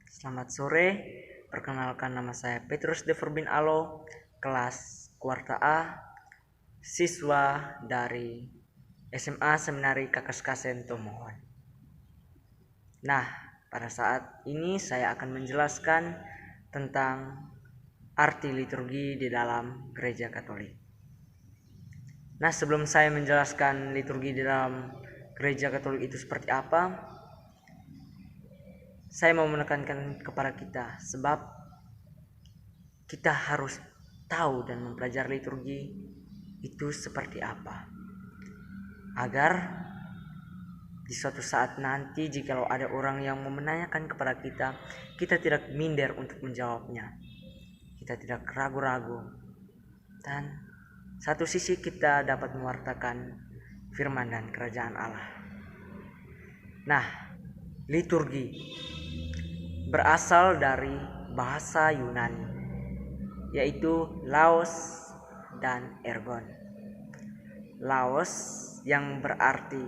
Selamat sore, perkenalkan nama saya Petrus Dever bin Alo, kelas Kuarta A, siswa dari SMA Seminari Kakaskasen Tomohon. Nah, pada saat ini saya akan menjelaskan tentang arti liturgi di dalam Gereja Katolik. Nah, sebelum saya menjelaskan liturgi di dalam Gereja Katolik itu seperti apa, saya mau menekankan kepada kita, sebab kita harus tahu dan mempelajari liturgi itu seperti apa, agar di suatu saat nanti jikalau ada orang yang menanyakan kepada kita, kita tidak minder untuk menjawabnya, kita tidak ragu-ragu, dan satu sisi kita dapat mewartakan firman dan kerajaan Allah. Nah, liturgi berasal dari bahasa Yunani, yaitu laos dan ergon. Laos yang berarti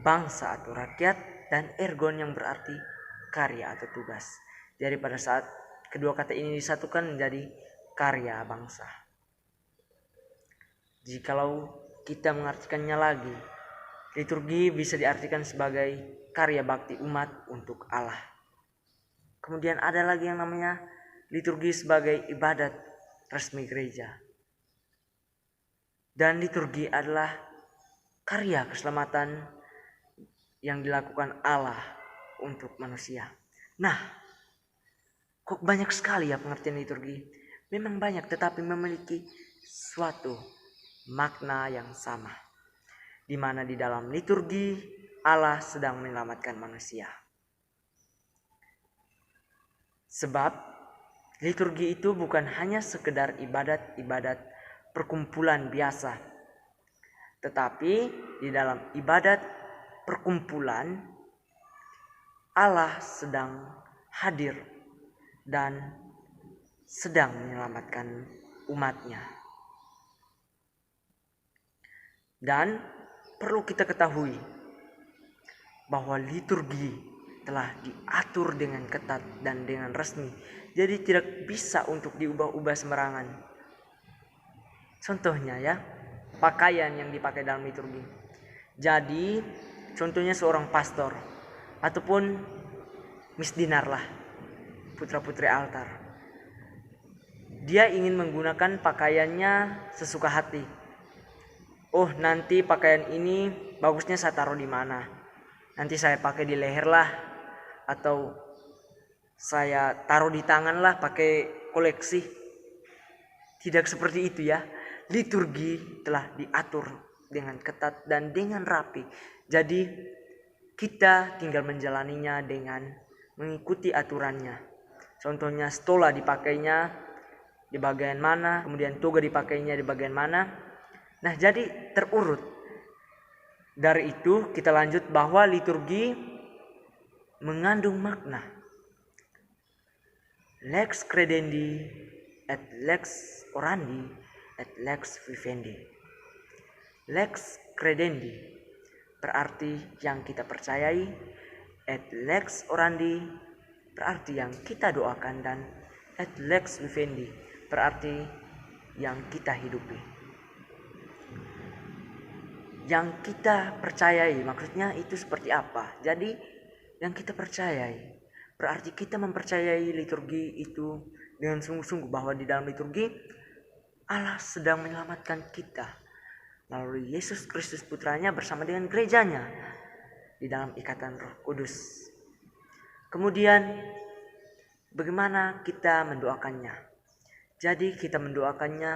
bangsa atau rakyat, dan ergon yang berarti karya atau tugas. Jadi pada saat kedua kata ini disatukan menjadi karya bangsa. Jikalau kita mengartikannya lagi, liturgi bisa diartikan sebagai karya bakti umat untuk Allah. Kemudian ada lagi yang namanya liturgi sebagai ibadat resmi gereja. Dan liturgi adalah karya keselamatan yang dilakukan Allah untuk manusia. Nah, kok banyak sekali ya pengertian liturgi? Memang banyak, tetapi memiliki suatu makna yang sama, di mana di dalam liturgi Allah sedang menyelamatkan manusia. Sebab liturgi itu bukan hanya sekedar ibadat perkumpulan biasa, tetapi di dalam ibadat perkumpulan Allah sedang hadir dan sedang menyelamatkan umatnya. Dan perlu kita ketahui bahwa liturgi telah diatur dengan ketat dan dengan resmi. Jadi tidak bisa untuk diubah-ubah sembarangan. Contohnya ya, pakaian yang dipakai dalam liturgi. Jadi contohnya seorang pastor ataupun misdinar lah, putra-putri altar. Dia ingin menggunakan pakaiannya sesuka hati. Oh, nanti pakaian ini bagusnya saya taruh di mana? Nanti saya pakai di leher lah, atau saya taruh di tangan lah, pakai koleksi. Tidak seperti itu ya. Liturgi telah diatur dengan ketat dan dengan rapi. Jadi kita tinggal menjalaninya dengan mengikuti aturannya. Contohnya stola dipakainya di bagian mana, kemudian toga dipakainya di bagian mana. Nah, jadi terurut. Dari itu kita lanjut bahwa liturgi mengandung makna. Lex credendi et lex orandi et lex vivendi. Lex credendi berarti yang kita percayai, et lex orandi berarti yang kita doakan, dan et lex vivendi berarti yang kita hidupi. Yang kita percayai maksudnya itu seperti apa? Jadi yang kita percayai berarti kita mempercayai liturgi itu dengan sungguh-sungguh, bahwa di dalam liturgi Allah sedang menyelamatkan kita melalui Yesus Kristus putranya bersama dengan gerejanya di dalam ikatan Roh Kudus. Kemudian bagaimana kita mendoakannya? Jadi kita mendoakannya,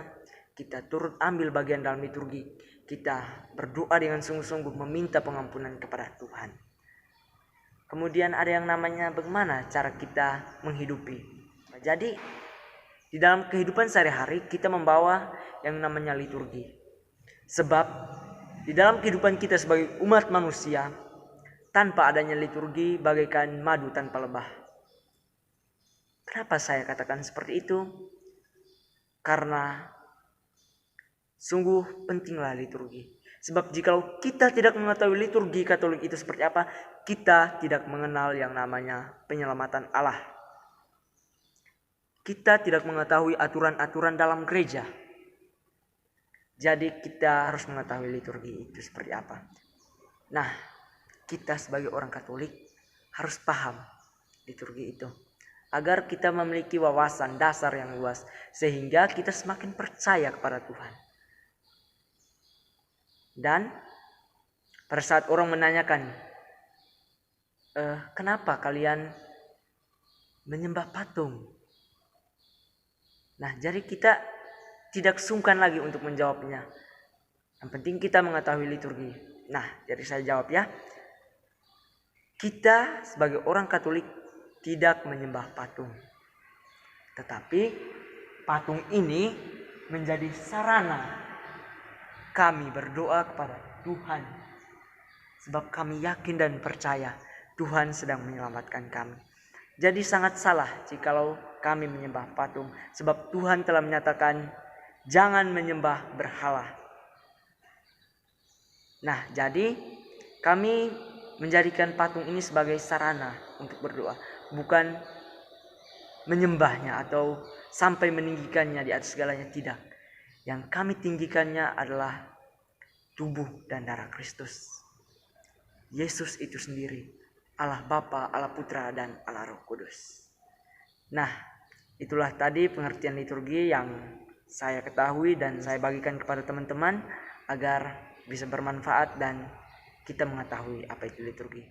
kita turut ambil bagian dalam liturgi. Kita berdoa dengan sungguh-sungguh meminta pengampunan kepada Tuhan. Kemudian ada yang namanya bagaimana cara kita menghidupi. Jadi di dalam kehidupan sehari-hari kita membawa yang namanya liturgi. Sebab di dalam kehidupan kita sebagai umat manusia, tanpa adanya liturgi bagaikan madu tanpa lebah. Kenapa saya katakan seperti itu? Karena sungguh pentinglah liturgi. Sebab jikalau kita tidak mengetahui liturgi Katolik itu seperti apa, kita tidak mengenal yang namanya penyelamatan Allah. Kita tidak mengetahui aturan-aturan dalam gereja. Jadi kita harus mengetahui liturgi itu seperti apa. Nah, kita sebagai orang Katolik harus paham liturgi itu, agar kita memiliki wawasan dasar yang luas, sehingga kita semakin percaya kepada Tuhan. Dan pada saat orang menanyakan, kenapa kalian menyembah patung? Nah, jadi kita tidak sungkan lagi untuk menjawabnya. Yang penting kita mengetahui liturgi. Nah, jadi saya jawab ya. Kita sebagai orang Katolik tidak menyembah patung. Tetapi patung ini menjadi sarana kami berdoa kepada Tuhan. Sebab kami yakin dan percaya Tuhan sedang menyelamatkan kami. Jadi sangat salah jikalau kami menyembah patung. Sebab Tuhan telah menyatakan jangan menyembah berhala. Nah, jadi kami menjadikan patung ini sebagai sarana untuk berdoa, bukan menyembahnya atau sampai meninggikannya di atas segalanya, tidak. Yang kami tinggikannya adalah tubuh dan darah Kristus. Yesus itu sendiri, Allah Bapa, Allah Putra, dan Allah Roh Kudus. Nah, itulah tadi pengertian liturgi yang saya ketahui dan saya bagikan kepada teman-teman agar bisa bermanfaat dan kita mengetahui apa itu liturgi.